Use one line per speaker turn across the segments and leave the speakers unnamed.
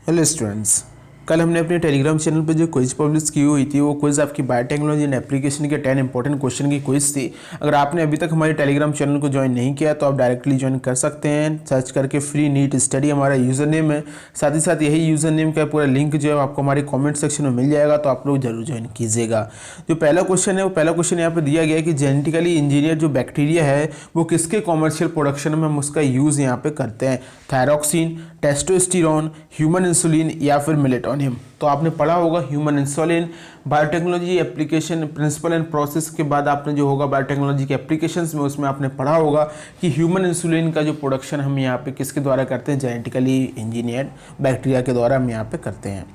Hello students, कल हमने अपने टेलीग्राम चैनल पर जो क्विज पब्लिश की हुई थी वो क्विज आपकी बायोटेक्नोलॉजी एंड एप्लीकेशन के 10 इंपॉर्टेंट क्वेश्चन की क्विज थी। अगर आपने अभी तक हमारे टेलीग्राम चैनल को ज्वाइन नहीं किया तो आप डायरेक्टली ज्वाइन कर सकते हैं। सर्च करके फ्री नीट स्टडी हमारा यूज़र नेम है। साथ ही साथ यही यूज़र नेम का पूरा लिंक जो है आपको हमारे कॉमेंट सेक्शन में मिल जाएगा, तो आप लोग जरूर ज्वाइन कीजिएगा। जो पहला क्वेश्चन है वो पहला क्वेश्चन यहाँ पर दिया गया है कि जेनेटिकली इंजीनियर जो बैक्टीरिया है वो किसके कॉमर्शियल प्रोडक्शन में हम उसका यूज़ यहाँ पे करते हैं। थायरॉक्सिन, टेस्टोस्टेरोन, ह्यूमन इंसुलिन या फिर मेलेटोनियम। तो आपने पढ़ा होगा human insulin, biotechnology application principle and process के बाद आपने जो होगा बायोटेक्नोलॉजी के एप्लीकेशंस में उसमें आपने पढ़ा होगा कि ह्यूमन इंसुलिन का जो प्रोडक्शन हम यहाँ पे किसके द्वारा करते हैं, जेनेटिकली इंजीनियर्ड बैक्टीरिया के द्वारा हम यहाँ पे करते हैं।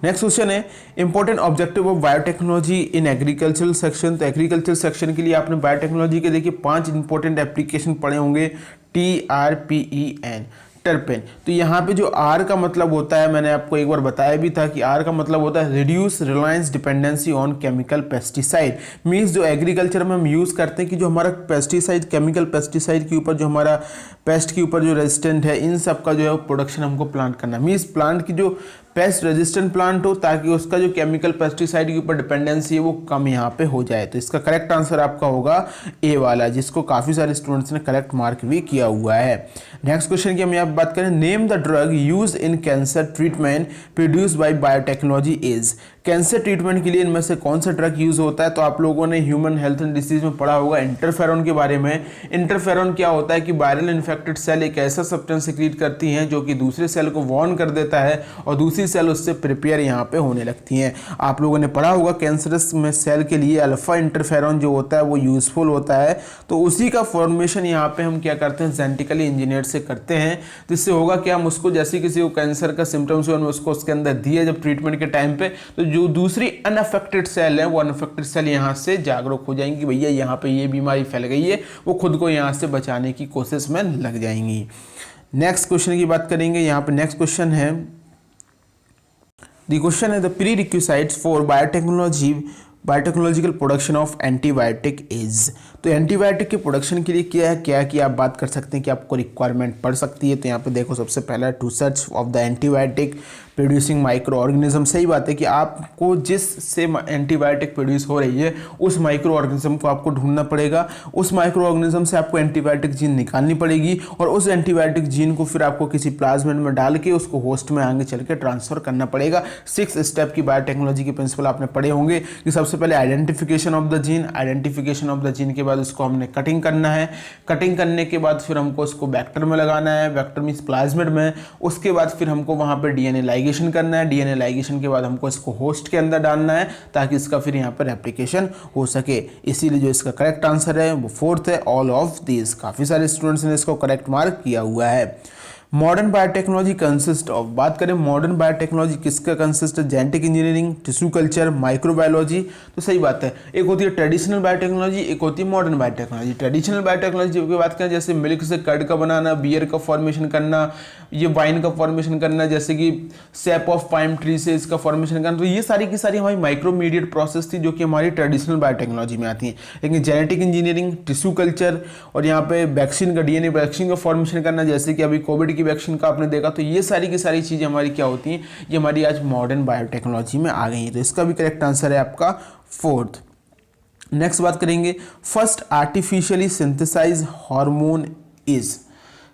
नेक्स्ट क्वेश्चन है important objective of biotechnology in agricultural section. तो एग्रीकल्चर सेक्शन के लिए आपने बायोटेक्नोलॉजी के देखिए 5 इंपॉर्टेंट एप्लीकेशन पढ़े होंगे। TRPEN, टर्पेन। तो यहाँ पे जो आर का मतलब होता है, मैंने आपको एक बार बताया भी था कि आर का मतलब होता है reduce Reliance dependency on chemical pesticide. Means जो एग्रीकल्चर में हम यूज़ करते हैं कि जो हमारा पेस्टिसाइड, केमिकल पेस्टिसाइड के ऊपर जो हमारा पेस्ट के ऊपर जो रेजिस्टेंट है, इन सब का जो है प्रोडक्शन हमको प्लांट करना। मीन्स प्लांट की जो पेस्ट रेजिस्टेंट प्लांट हो ताकि उसका जो केमिकल पेस्टिसाइड के ऊपर डिपेंडेंसी है वो कम यहाँ पे हो जाए। तो इसका करेक्ट आंसर आपका होगा ए वाला, जिसको काफ़ी सारे स्टूडेंट्स ने करेक्ट मार्क भी किया हुआ है। नेक्स्ट क्वेश्चन की हम यहाँ बात करें, name the drug use in cancer treatment produce by biotechnology is. Cancer treatment के लिए इनमें से कौन सा ड्रग यूज होता है? तो आप लोगों ने ह्यूमन हेल्थ एंड डिसीज में पढ़ा होगा इंटरफेरॉन के बारे में। इंटरफेरॉन क्या होता है कि वायरल इन्फेक्टेड सेल एक ऐसा सब्सटेंस सिक्रीट करती हैं जो कि दूसरे सेल को वार्न कर देता है और दूसरी सेल उससे प्रिपेयर यहाँ पे होने लगती हैं। आप लोगों ने पढ़ा होगा कैंसरस में सेल के लिए अल्फा इंटरफेरॉन जो होता है वो यूजफुल होता है। तो उसी का फॉर्मेशन यहाँ पे हम क्या करते हैं, जेनेटिकली इंजीनियर से करते हैं। जिससे होगा कि हम उसको जैसे किसी को कैंसर का सिम्टम्स हो उसको उसके अंदर दिए जब ट्रीटमेंट के टाइम पे, तो जो दूसरी अनअफेक्टेड सेल है वो अनअफेक्टेड सेल यहाँ से जागरूक हो जाएंगी कि भैया यहाँ पे ये बीमारी फैल गई है, वो खुद को यहाँ से बचाने की कोशिश में लग जाएंगी। नेक्स्ट क्वेश्चन की बात करेंगे। यहाँ पे नेक्स्ट क्वेश्चन है, द क्वेश्चन है the prerequisites for biotechnological production of antibiotic is. तो एंटीबायोटिक के प्रोडक्शन के लिए क्या है कि आप बात कर सकते हैं कि आपको रिक्वायरमेंट पड़ सकती है। तो यहाँ पे देखो सबसे पहला to search of the antibiotic producing micro organism. सही बात है कि आपको जिससे एंटीबायोटिक प्रोड्यूस हो रही है उस माइक्रो ऑर्गेनिज्म को आपको ढूंढना पड़ेगा। उस माइक्रो ऑर्गेनिज्म से आपको एंटीबायोटिक जीन निकालनी पड़ेगी और उस एंटीबायोटिक जीन को फिर आपको किसी प्लाज्मिड में डाल के उसको होस्ट में आगे चल के ट्रांसफर करना पड़ेगा। 6 स्टेप की बायोटेक्नोलॉजी के प्रिंसिपल आपने पढ़े होंगे कि सबसे पहले identification of the gene, identification of the gene के बाद उसको हमने कटिंग करना है। कटिंग करने के बाद फिर हमको उसको वेक्टर में लगाना है, वेक्टर मींस प्लाज्मिड में। उसके बाद फिर हमको वहाँ पे डीएनए लाइगेशन करना है। डीएनए लाइगेशन के बाद हमको इसको होस्ट के अंदर डालना है ताकि इसका फिर यहाँ पर रेप्लिकेशन हो सके। इसीलिए जो इसका करेक्ट आंसर है वो 4th है, ऑल ऑफ दिस। काफ़ी सारे स्टूडेंट्स ने इसको करेक्ट मार्क किया हुआ है। मॉडर्न बायोटेक्नोलॉजी कंसिस्ट ऑफ, बात करें मॉडर्न बायोटेक्नोलॉजी किसका कंसिस्ट है, genetic engineering, tissue culture, microbiology. तो सही बात है, एक होती है ट्रेडिशनल बायोटेक्नोलॉजी, एक होती है मॉडर्न बायोटेक्नोलॉजी। ट्रेडिशनल बायोटेक्नोलॉजी की बात करें जैसे मिल्क से कर्ड का बनाना, बियर का फॉर्मेशन करना, ये वाइन का फॉर्मेशन करना, जैसे कि सेप ऑफ पाइम ट्री से इसका फॉर्मेशन करना। तो ये सारी की सारी हमारी माइक्रोमीडिएट प्रोसेस थी जो कि हमारी ट्रेडिशनल बायोटेक्नोलॉजी में आती है। लेकिन जेनेटिक इंजीनियरिंग, टिश्यू कल्चर और यहाँ पे वैक्सीन का डीएनए वैक्सीन का फॉर्मेशन करना, जैसे कि अभी कोविड की वैक्सीन का आपने देखा, तो ये सारी की सारी चीज़ें हमारी क्या होती हैं, ये हमारी आज मॉडर्न बायोटेक्नोलॉजी में आ गई हैं। तो इसका भी करेक्ट आंसर है आपका 4th। नेक्स्ट बात करेंगे, first artificially synthesise hormone is.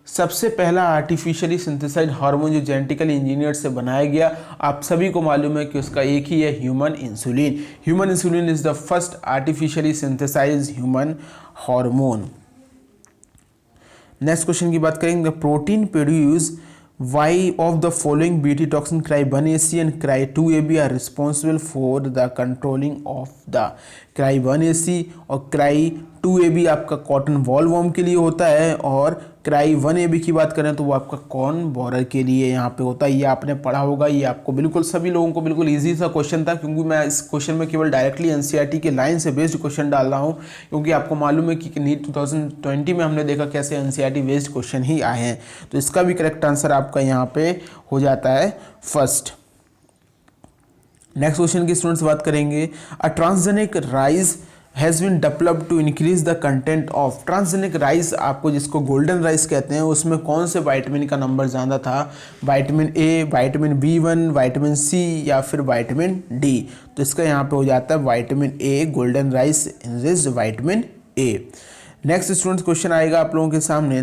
सबसे पहला आर्टिफिशियली सिंथेसाइज हार्मोन जो जेनेटिकली इंजीनियर से बनाया गया, आप सभी को मालूम है कि उसका एक ही है, human insulin. Human insulin is the first artificially synthesise human hormone. Next question की बात करेंगे, the protein produce by of the following BT toxin cry1ac and cry2ab are responsible for the controlling of the. cry1ac और cry2ab आपका cotton वॉलवॉर्म के लिए होता है और cry1ab की बात करें तो वो आपका कॉर्न बोरर के लिए यहाँ पे होता है। ये आपने पढ़ा होगा, ये आपको बिल्कुल सभी लोगों को बिल्कुल इजी सा क्वेश्चन था, क्योंकि मैं इस क्वेश्चन में केवल डायरेक्टली एनसीईआरटी के लाइन से बेस्ड क्वेश्चन डाल रहा हूँ, क्योंकि आपको मालूम है कि नीट 2020 में हमने देखा कैसे एनसीईआरटी बेस्ड क्वेश्चन ही आए हैं। तो इसका भी करेक्ट आंसर आपका यहाँ पे हो जाता है 1st। नेक्स्ट क्वेश्चन की स्टूडेंट्स बात करेंगे, a transgenic rice has been developed to increase the content of transgenic rice, आपको जिसको गोल्डन राइस कहते हैं, उसमें कौन से विटामिन का नंबर ज़्यादा था? Vitamin A, vitamin B1, vitamin C या फिर विटामिन डी? तो इसका यहाँ पे हो जाता है vitamin A, golden rice is vitamin A. Next students question आएगा आप लोगों के सामने,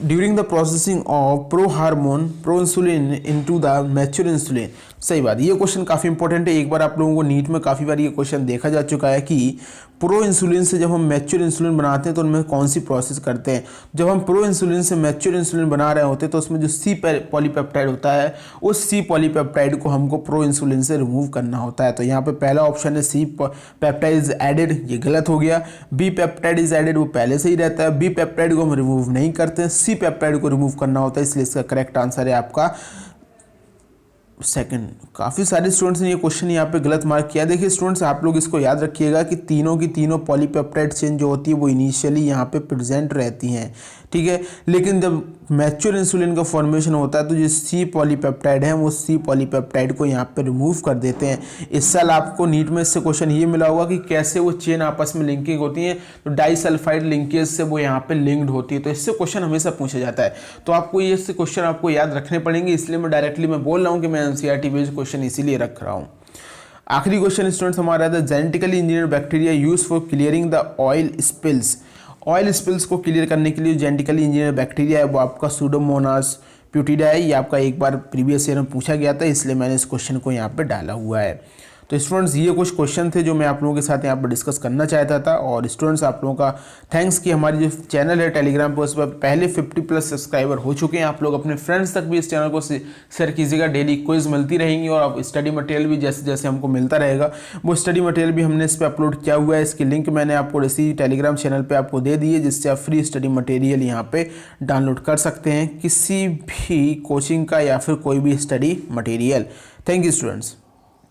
during the processing of pro-insulin into the mature insulin। सही बात, ये क्वेश्चन काफ़ी इंपॉर्टेंट है। एक बार आप लोगों को नीट में काफ़ी बार ये क्वेश्चन देखा जा चुका है कि प्रो इंसुलिन से जब हम मैच्योर इंसुलिन बनाते हैं तो उनमें कौन सी प्रोसेस करते हैं। जब हम प्रो इंसुलिन से मैच्योर इंसुलिन बना रहे होते हैं तो उसमें जो सी पॉलीपेप्टाइड होता है, उस सी पॉलीपेप्टाइड को हमको प्रो इंसुलिन से रिमूव करना होता है। तो यहाँ पे पहला ऑप्शन है सी पेप्टाइड इज एडेड, ये गलत हो गया। बी पेप्टाइड इज एडेड, वो पहले से ही रहता है। बी पेप्टाइड को हम रिमूव नहीं करते हैं, सी पेप्टाइड को रिमूव करना होता है, इसलिए इसका करेक्ट आंसर है आपका सेकंड। काफ़ी सारे स्टूडेंट्स ने ये क्वेश्चन यहाँ पे गलत मार्क किया। देखिए स्टूडेंट्स, आप लोग इसको याद रखिएगा कि तीनों की तीनों पॉलीपेप्टाइड चेन जो होती है वो इनिशियली यहाँ पे प्रेजेंट रहती हैं, ठीक है। लेकिन जब मैच्योर इंसुलिन का फॉर्मेशन होता है तो जो सी पॉलीपेप्टाइड है वो सी पॉलीपेप्टाइड को यहाँ पे रिमूव कर देते हैं। इस साल आपको नीट में इससे क्वेश्चन ये मिला होगा कि कैसे वो चेन आपस में लिंकिंग होती है, तो डाइसल्फाइड लिंकेज से वो यहाँ पे लिंक्ड होती है। तो इससे क्वेश्चन हमेशा पूछा जाता है, तो आपको ये क्वेश्चन आपको याद रखने पड़ेंगे, इसलिए मैं डायरेक्टली बोल रहा हूँ कि मैं एनसीईआरटी बेस्ड क्वेश्चन इसीलिए रख रहा हूँ। आखिरी क्वेश्चन स्टूडेंट्स हमारा था, genetically engineered bacteria use for clearing the oil spills. Oil spills को क्लियर करने के लिए जेनेटिकली इंजीनियर बैक्टीरिया है वो आपका सूडोमोनास प्यूटिडा है। ये आपका एक बार प्रीवियस ईयर में पूछा गया था, इसलिए मैंने इस क्वेश्चन को यहाँ पे डाला हुआ है। तो स्टूडेंट्स, ये कुछ क्वेश्चन थे जो मैं आप लोगों के साथ यहाँ पर डिस्कस करना चाहता था। और स्टूडेंट्स, आप लोगों का थैंक्स कि हमारी जो चैनल है टेलीग्राम पर, उस पर पहले 50+ सब्सक्राइबर हो चुके हैं। आप लोग अपने फ्रेंड्स तक भी इस चैनल को शेयर कीजिएगा। डेली क्विज मिलती रहेंगी और आप स्टडी मटेरियल भी जैसे जैसे हमको मिलता रहेगा, वो स्टडी मटेरियल भी हमने इस पर अपलोड किया हुआ है। इसकी लिंक मैंने आपको इसी टेलीग्राम चैनल पर आपको दे दी है, जिससे आप फ्री स्टडी मटेरियल यहाँ पर डाउनलोड कर सकते हैं, किसी भी कोचिंग का या फिर कोई भी study material. Thank you students.